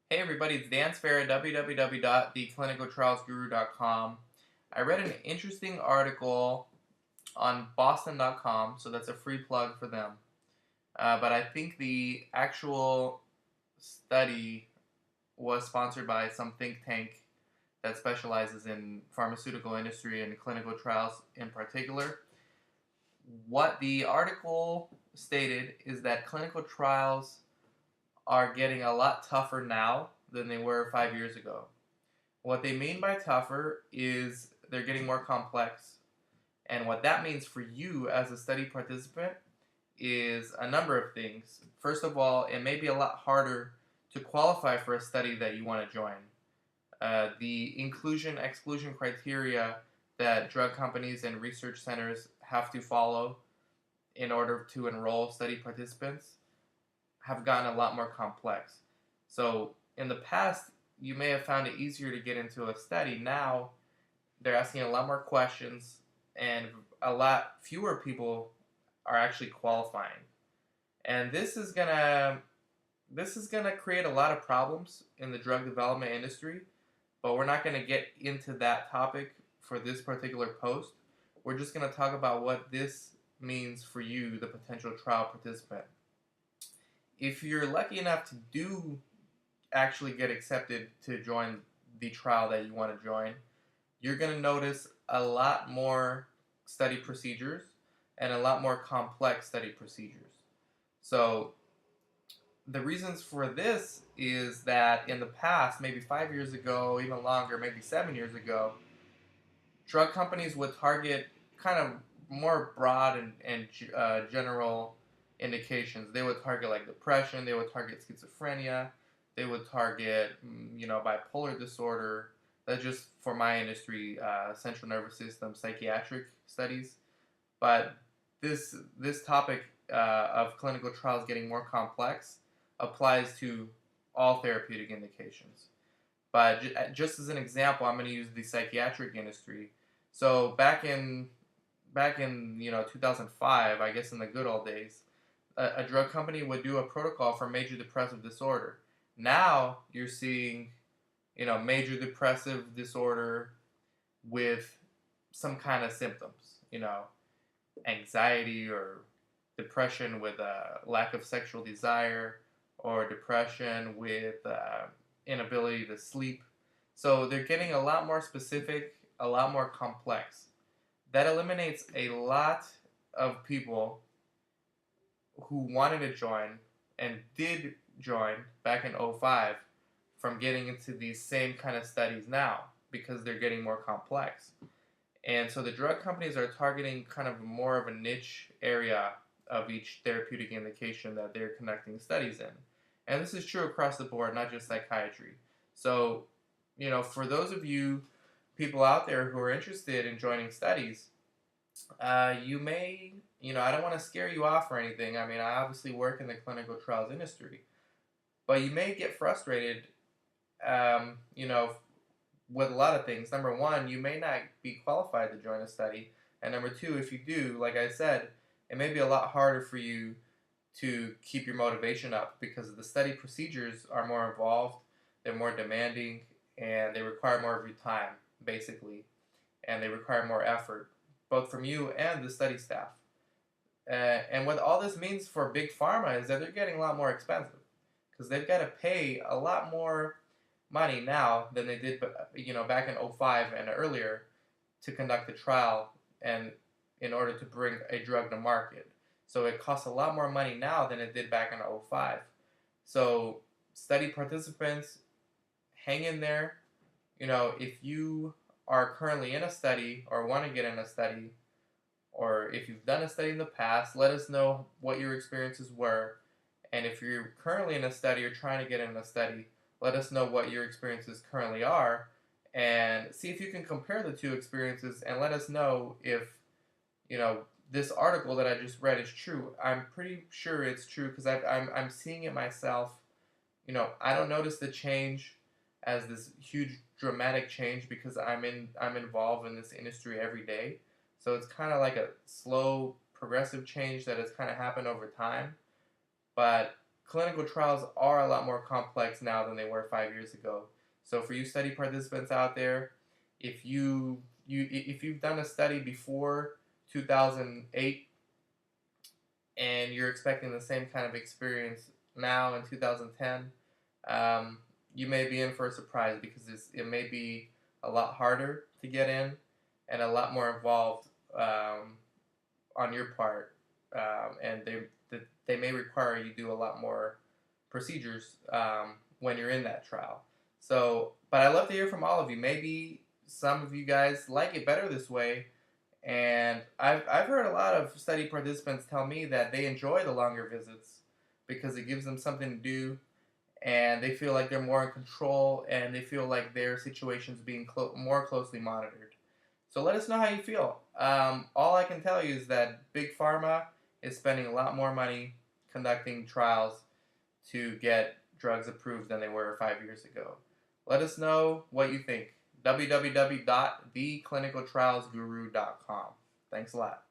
Hey everybody, it's Dan Spera at www.theclinicaltrialsguru.com. I read an interesting article on Boston.com, so that's a free plug for them. But I think the actual study was sponsored by some think tank that specializes in pharmaceutical industry and clinical trials in particular. What the article stated is that clinical trials are getting a lot tougher now than they were 5 years ago. What they mean by tougher is they're getting more complex. And what that means for you as a study participant is a number of things. First of all, it may be a lot harder to qualify for a study that you want to join. The inclusion exclusion criteria that drug companies and research centers have to follow in order to enroll study participants have gotten a lot more complex. So in the past, you may have found it easier to get into a study. Now they're asking a lot more questions, and a lot fewer people are actually qualifying. And this is gonna create a lot of problems in the drug development industry. But we're not gonna get into that topic for this particular post. We're just gonna talk about what this means for you, the potential trial participant. If you're lucky enough to do actually get accepted to join the trial that you want to join, you're going to notice a lot more study procedures and a lot more complex study procedures. So, the reasons for this is that in the past, maybe 5 years ago, even longer, maybe 7 years ago, drug companies would target kind of more broad and general indications. They would target like depression, they would target schizophrenia, they would target bipolar disorder. That's just for my industry, central nervous system psychiatric studies. But this topic of clinical trials getting more complex applies to all therapeutic indications. But just as an example, I'm going to use the psychiatric industry. So back in 2005, I guess in the good old days, a drug company would do a protocol for major depressive disorder. Now you're seeing major depressive disorder with some kind of symptoms, anxiety or depression with a lack of sexual desire, or depression with inability to sleep. So they're getting a lot more specific, a lot more complex. That eliminates a lot of people who wanted to join and did join back in '05 from getting into these same kind of studies now, because they're getting more complex. And so the drug companies are targeting kind of more of a niche area of each therapeutic indication that they're conducting studies in. And this is true across the board, not just psychiatry. So, for those of you people out there who are interested in joining studies, you may, I don't want to scare you off or anything. I mean, I obviously work in the clinical trials industry, but you may get frustrated, um, you know, with a lot of things. Number one, you may not be qualified to join a study. And number two, if you do, like I said, it may be a lot harder for you to keep your motivation up, because the study procedures are more involved, they're more demanding, and they require more of your time, basically. And they require more effort, both from you and the study staff. And what all this means for big pharma is that they're getting a lot more expensive, because they've got to pay a lot more money now than they did, back in '05 and earlier, to conduct a trial and in order to bring a drug to market. So it costs a lot more money now than it did back in '05. So study participants, hang in there. If you are currently in a study or want to get in a study, or if you've done a study in the past, let us know what your experiences were. And if you're currently in a study or trying to get in a study, let us know what your experiences currently are, and see if you can compare the two experiences, and let us know if, this article that I just read is true. I'm pretty sure it's true, because I'm seeing it myself. I don't notice the change as this huge dramatic change, because I'm involved in this industry every day. So it's kind of like a slow progressive change that has kind of happened over time. But clinical trials are a lot more complex now than they were 5 years ago. So for you study participants out there, if you've done a study before 2008 and you're expecting the same kind of experience now in 2010, you may be in for a surprise because it may be a lot harder to get in and a lot more involved on your part, and they may require you do a lot more procedures when you're in that trial. So, but I love to hear from all of you. Maybe some of you guys like it better this way, and I've heard a lot of study participants tell me that they enjoy the longer visits because it gives them something to do, and they feel like they're more in control, and they feel like their situation's being more closely monitored. So let us know how you feel. All I can tell you is that Big Pharma is spending a lot more money conducting trials to get drugs approved than they were 5 years ago. Let us know what you think. www.theclinicaltrialsguru.com. Thanks a lot.